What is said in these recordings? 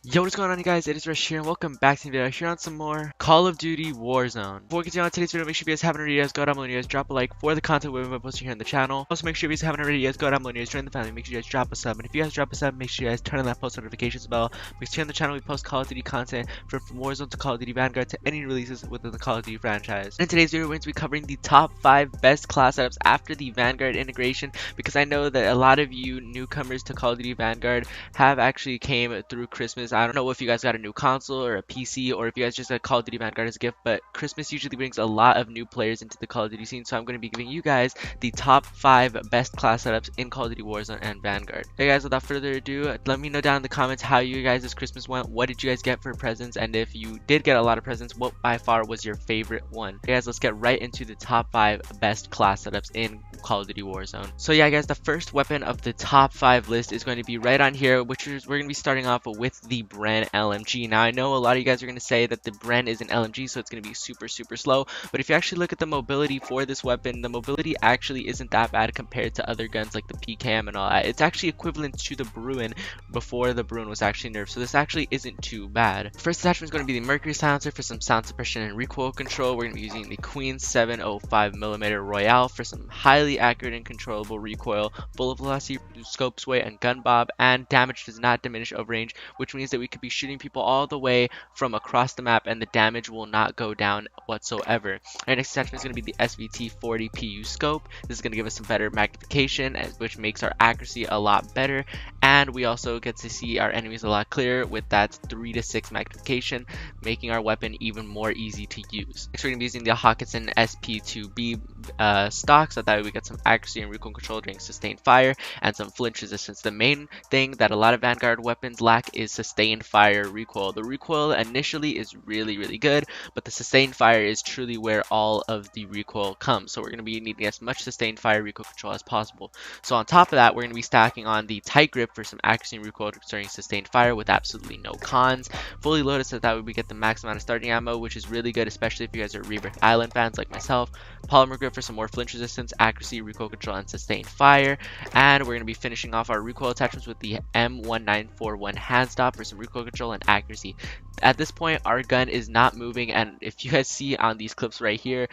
Yo, what's going on, you guys? It is Rush here, and welcome back to the video. Here on some more Call of Duty Warzone. Before we continue on today's video, make sure you guys haven't already, go down below and you guys drop a like for the content we've been posting here on the channel. Also, make sure you guys haven't already, go down below and you guys join the family. Make sure you guys drop a sub, and if you guys drop a sub, make sure you guys turn on that post notifications bell, because here on the channel we post Call of Duty content from Warzone to Call of Duty Vanguard to any releases within the Call of Duty franchise. In today's video, we're going to be covering the top 5 best class setups after the Vanguard integration, because I know that a lot of you newcomers to Call of Duty Vanguard have actually came through Christmas. I don't know if you guys got a new console or a PC, or if you guys just got Call of Duty Vanguard as a gift, but Christmas usually brings a lot of new players into the Call of Duty scene, so I'm going to be giving you guys the top 5 best class setups in Call of Duty Warzone and Vanguard. Hey guys, without further ado, let me know down in the comments how you guys this Christmas went. What did you guys get for presents? And if you did get a lot of presents, what by far was your favorite one? Hey guys, let's get right into the top 5 best class setups in Call of Duty Warzone. So yeah guys, the first weapon of the top 5 list is going to be right on here, which is we're going to be starting off with the Bren LMG. Now I know a lot of you guys are going to say that the Bren is an LMG, so it's going to be super slow, but if you actually look at the mobility for this weapon, the mobility actually isn't that bad compared to other guns like the PKM and all that. It's actually equivalent to the Bruin before the Bruin was actually nerfed, so this actually isn't too bad. First attachment is going to be the Mercury silencer for some sound suppression and recoil control. We're going to be using the Queen 705mm Royale for some highly accurate and controllable recoil, bullet velocity, scope sway, and gun bob, and damage does not diminish over range, which means that we could be shooting people all the way from across the map and the damage will not go down whatsoever. Our next attachment is going to be the Svt40pu Scope. This is going to give us some better magnification, which makes our accuracy a lot better, and we also get to see our enemies a lot clearer with that 3 to 6 magnification, making our weapon even more easy to use. Next, we're going to be using the Hawkinson Sp2b stock, so that way we get some accuracy and recoil control during sustained fire and some flinch resistance. The main thing that a lot of Vanguard weapons lack is sustained fire recoil. The recoil initially is really good, but the sustained fire is truly where all of the recoil comes. So we're going to be needing as much sustained fire recoil control as possible. So on top of that, we're going to be stacking on the tight grip for some accuracy and recoil during sustained fire with absolutely no cons. Fully loaded, so that way we get the max amount of starting ammo, which is really good, especially if you guys are Rebirth Island fans like myself. Polymer grip for some more flinch resistance, accuracy, recoil control, and sustained fire. And we're going to be finishing off our recoil attachments with the M1941 hand stop for some recoil control and accuracy. At this point, our gun is not moving, and if you guys see on these clips right here,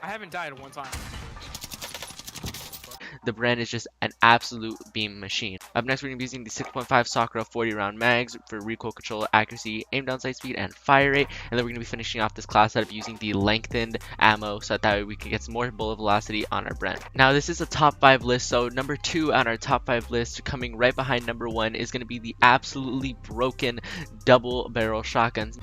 I haven't died one time. the Bren is just an absolute beam machine. Up next, we're going to be using the 6.5 Sakura 40 round mags for recoil control, accuracy, aim down sight speed, and fire rate. And then we're going to be finishing off this class setup using the lengthened ammo, so that way we can get some more bullet velocity on our Bren. Now this is a top 5 list, so number 2 on our top 5 list, coming right behind number 1, is going to be the absolutely broken double barrel shotguns.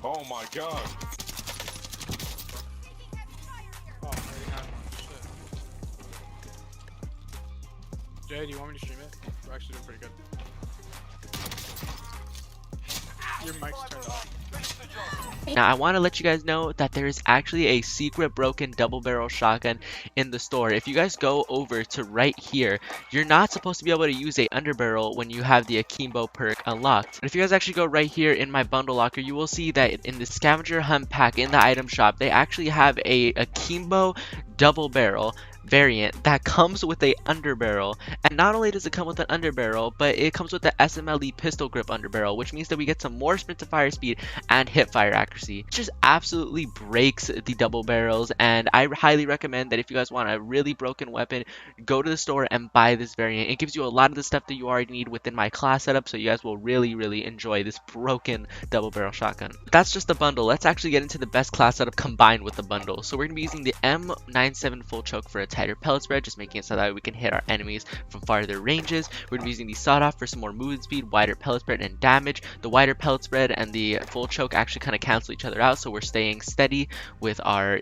Oh my god. Oh, I already had one. Shit. Jay, do you want me to stream it? We're actually doing pretty good. Your mic's turned off. Now I want to let you guys know that there is actually a secret broken double barrel shotgun in the store. If you guys go over to right here, you're not supposed to be able to use a underbarrel when you have the AKIMBO perk unlocked. But if you guys actually go right here in my bundle locker, you will see that in the scavenger hunt pack in the item shop, they actually have a AKIMBO double barrel variant that comes with a underbarrel. And not only does it come with an underbarrel, but it comes with the SMLE pistol grip underbarrel, which means that we get some more sprint to fire speed and hip fire accuracy. It just absolutely breaks the double barrels, and I highly recommend that if you guys want a really broken weapon, go to the store and buy this variant. It gives you a lot of the stuff that you already need within my class setup, so you guys will really enjoy this broken double barrel shotgun. But that's just the bundle. Let's actually get into the best class setup combined with the bundle. So we're going to be using the M97 full choke for a tighter pellet spread, just making it so that way we can hit our enemies from farther ranges. We're going to be using the sawed off for some more movement speed, wider pellet spread, and damage. The wider pellet spread and the full choke actually kind of cancel each other out, so we're staying steady with our,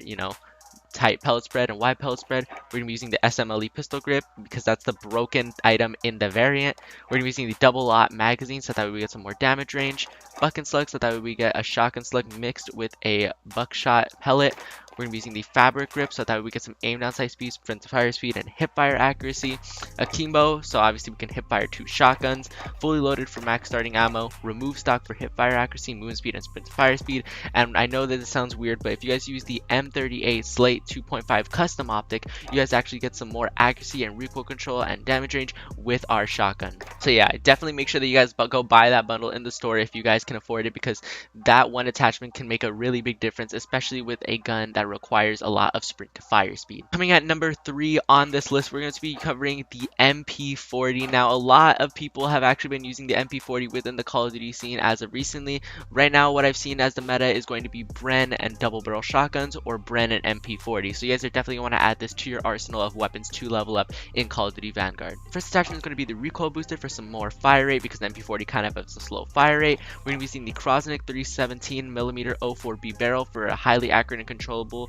tight pellet spread and wide pellet spread. We're going to be using the SMLE pistol grip because that's the broken item in the variant. We're going to be using the double lot magazine so that way we get some more damage range. Buck and slug so that way we get a shotgun slug mixed with a buckshot pellet. We're going to be using the fabric grip so that we get some aim down sight speed, sprint to fire speed, and hip fire accuracy. AKIMBO, so obviously we can hip fire 2 shotguns. Fully loaded for max starting ammo. Remove stock for hip fire accuracy, movement speed, and sprint to fire speed. And I know that this sounds weird, but if you guys use the M38 Slate 2.5 custom optic, you guys actually get some more accuracy and recoil control and damage range with our shotgun. So yeah, definitely make sure that you guys go buy that bundle in the store if you guys can afford it, because that one attachment can make a really big difference, especially with a gun that requires a lot of sprint to fire speed. Coming at number 3 on this list, we're going to be covering the MP40. Now, a lot of people have actually been using the MP40 within the Call of Duty scene as of recently. Right now, what I've seen as the meta is going to be Bren and double barrel shotguns, or Bren and MP40. So you guys are definitely going to want to add this to your arsenal of weapons to level up in Call of Duty Vanguard. First attachment is going to be the recoil booster for some more fire rate, because the MP40 kind of has a slow fire rate. We're going to be using the Krosnick 317mm 04B barrel for a highly accurate and controllable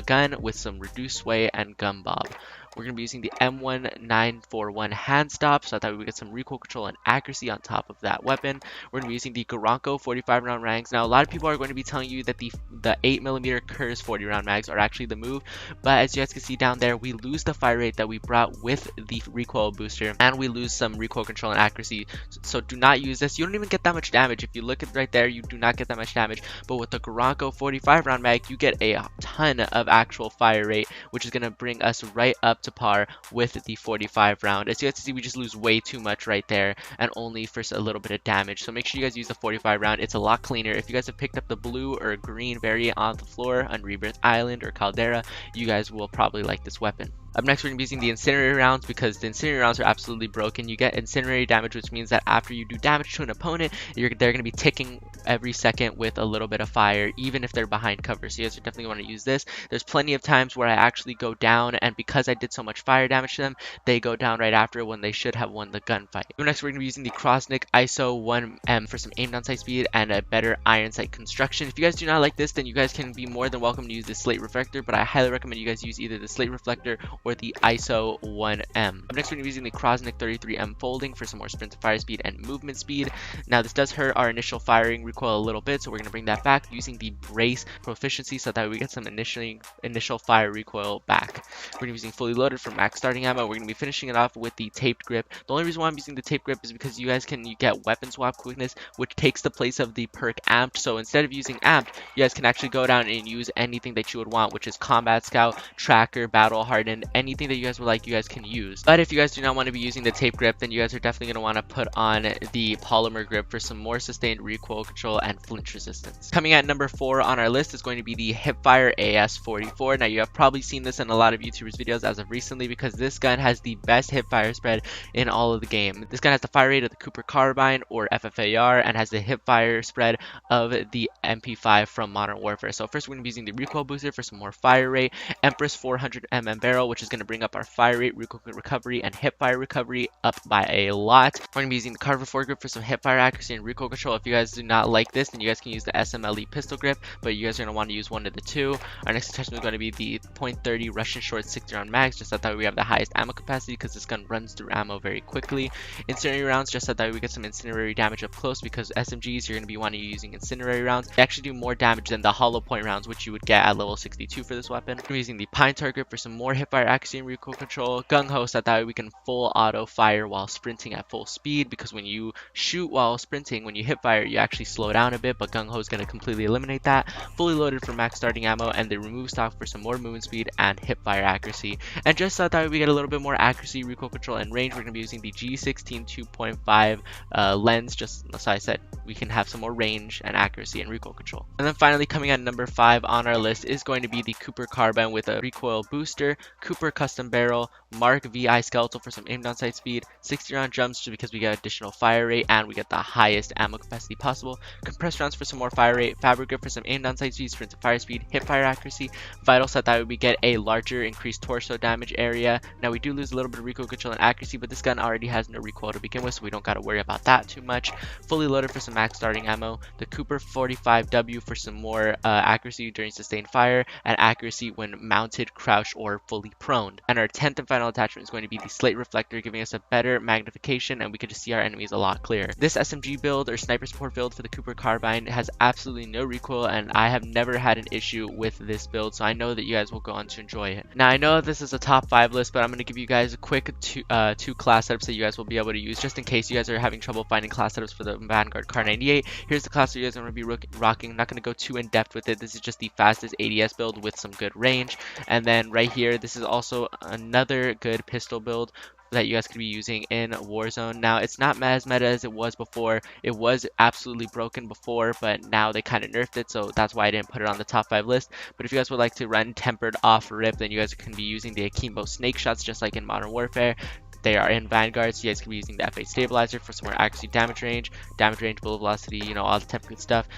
gun with some reduced sway and gun bob. We're going to be using the M1941 hand stop, so I thought we would get some recoil control and accuracy on top of that weapon. We're going to be using the Garanko 45 round mags. Now, a lot of people are going to be telling you that the 8mm Kurz 40 round mags are actually the move, but as you guys can see down there, we lose the fire rate that we brought with the recoil booster, and we lose some recoil control and accuracy. So do not use this. You don't even get that much damage. If you look at right there, you do not get that much damage, but with the Garanko 45 round mag, you get a ton of actual fire rate, which is going to bring us right up to par with the 45 round. As you guys can see, we just lose way too much right there, and only for a little bit of damage. So make sure you guys use the 45 round. It's a lot cleaner. If you guys have picked up the blue or green variant on the floor on Rebirth Island or Caldera, you guys will probably like this weapon. Up next, we're going to be using the incendiary rounds, because the incendiary rounds are absolutely broken. You get incendiary damage, which means that after you do damage to an opponent, they're going to be ticking every second with a little bit of fire, even if they're behind cover. So you guys definitely want to use this. There's plenty of times where I actually go down, and because I did so much fire damage to them, they go down right after when they should have won the gunfight. Next, we're going to be using the Krosnick ISO 1M for some aim down sight speed and a better iron sight construction. If you guys do not like this, then you guys can be more than welcome to use the Slate reflector, but I highly recommend you guys use either the Slate reflector or the ISO 1M. Up next, we're going to be using the Krosnick 33M folding for some more sprint to fire speed and movement speed. Now, this does hurt our initial firing recoil a little bit, so we're going to bring that back using the brace proficiency so that we get some initial fire recoil back. We're going to be using fully loaded for max starting ammo. We're going to be finishing it off with the taped grip. The only reason why I'm using the taped grip is because you guys can get weapon swap quickness, which takes the place of the perk amped. So instead of using amped, you guys can actually go down and use anything that you would want, which is combat scout, tracker, battle hardened, anything that you guys would like, you guys can use. But if you guys do not want to be using the tape grip, then you guys are definitely going to want to put on the polymer grip for some more sustained recoil control and flinch resistance. Coming at number 4 on our list is going to be the Hipfire As44. Now, you have probably seen this in a lot of YouTubers videos as of recently, because this gun has the best hipfire spread in all of the game. This gun has the fire rate of the Cooper Carbine or FFAR, and has the hipfire spread of the MP5 from Modern Warfare. So first, we're going to be using the recoil booster for some more fire rate, Empress 400mm barrel, which is going to bring up our fire rate, recoil recovery, and hipfire recovery up by a lot. We're going to be using the Carver foregrip for some hipfire accuracy and recoil control. If you guys do not like this, then you guys can use the SMLE pistol grip, but you guys are going to want to use one of the two. Our next attachment is going to be the .30 Russian short 60 round mags, just so that we have the highest ammo capacity, because this gun runs through ammo very quickly. Incendiary rounds, just so that we get some incendiary damage up close, because SMGs, you're going to be wanting to using incendiary rounds. They actually do more damage than the hollow point rounds, which you would get at level 62 for this weapon. We're using the Pine Tar grip for some more hipfire accuracy and recoil control. Gung Ho, so that way we can full auto fire while sprinting at full speed, because when you shoot while sprinting, when you hip fire, you actually slow down a bit, but Gung Ho is going to completely eliminate that. Fully loaded for max starting ammo, and the remove stock for some more movement speed and hip fire accuracy. And just so that we get a little bit more accuracy, recoil control, and range, we're going to be using the G16 2.5 lens. Just as I said, we can have some more range and accuracy and recoil control. And then finally, coming at number 5 on our list is going to be the Cooper Carbine with a recoil booster, Cooper custom barrel, Mark VI skeletal for some aim down sight speed, 60 round jumps just because we get additional fire rate and we get the highest ammo capacity possible, compressed rounds for some more fire rate, fabric grip for some aim down sight speed, sprint to fire speed, hip fire accuracy, vital set that we get a larger increased torso damage area. Now, we do lose a little bit of recoil control and accuracy, but this gun already has no recoil to begin with, so we don't got to worry about that too much. Fully loaded for some some max starting ammo, the Cooper 45W for some more accuracy during sustained fire, and accuracy when mounted, crouched, or fully proned. And our 10th and final attachment is going to be the slate reflector, giving us a better magnification and we can just see our enemies a lot clearer. This SMG build or sniper support build for the Cooper Carbine has absolutely no recoil, and I have never had an issue with this build, so I know that you guys will go on to enjoy it. Now I know this is a top 5 list, but I'm going to give you guys a quick two class setups that you guys will be able to use just in case you guys are having trouble finding class setups for the Vanguard Car 98. Here's the class that you guys are going to be rocking. I'm not going to go too in depth with it. This is just the fastest ADS build with some good range. And then right here, this is also another good pistol build that you guys could be using in Warzone. Now it's not as meta as it was before. It was absolutely broken before, but now they kind of nerfed it, so that's why I didn't put it on the top 5 list. But if you guys would like to run tempered off rip, then you guys can be using the AKIMBO snake shots just like in Modern Warfare. They are in Vanguard, so you guys can be using the F8 stabilizer for some more accuracy, damage range, bullet velocity, you know, all the tempered stuff.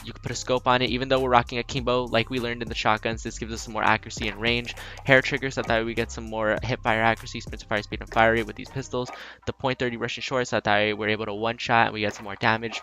You can put a scope on it. Even though we're rocking AKIMBO, like we learned in the shotguns, this gives us some more accuracy and range. Hair triggers, so that way we get some more hip fire accuracy, sprint to fire speed, and fire rate with these pistols. The .30 Russian short, so that way we're able to one shot and we get some more damage.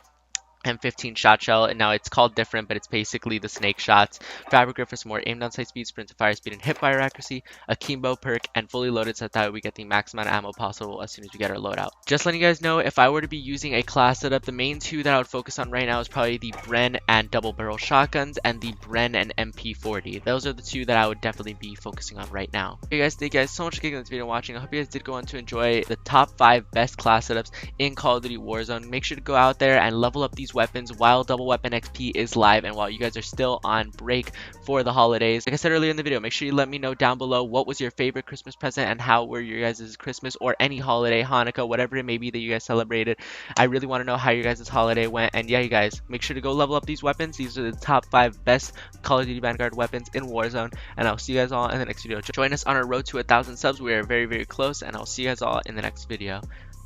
And 15 shot shell, and now it's called different, but it's basically the snake shots. Fabric grip for some more aim down sight speed, sprint to fire speed, and hip fire accuracy. AKIMBO perk, and fully loaded, so that we get the max amount of ammo possible as soon as we get our loadout. Just letting you guys know, if I were to be using a class setup, the main two that I would focus on right now is probably the Bren and double barrel shotguns, and the Bren and MP40. Those are the two that I would definitely be focusing on right now. Okay guys, thank you guys so much for clicking this video and watching. I hope you guys did go on to enjoy the top 5 best class setups in Call of Duty Warzone. Make sure to go out there and level up these weapons while double weapon XP is live and while you guys are still on break for the holidays. Like I said earlier in the video, make sure you let me know down below what was your favorite Christmas present and how were your guys' Christmas or any holiday, Hanukkah, whatever it may be that you guys celebrated. I really want to know how your guys' holiday went. And yeah, you guys, make sure to go level up these weapons. These are the top 5 best Call of Duty Vanguard weapons in Warzone, and I'll see you guys all in the next video. Join us on our road to 1,000 subs. We are very, very close, and I'll see you guys all in the next video.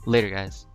Later, guys.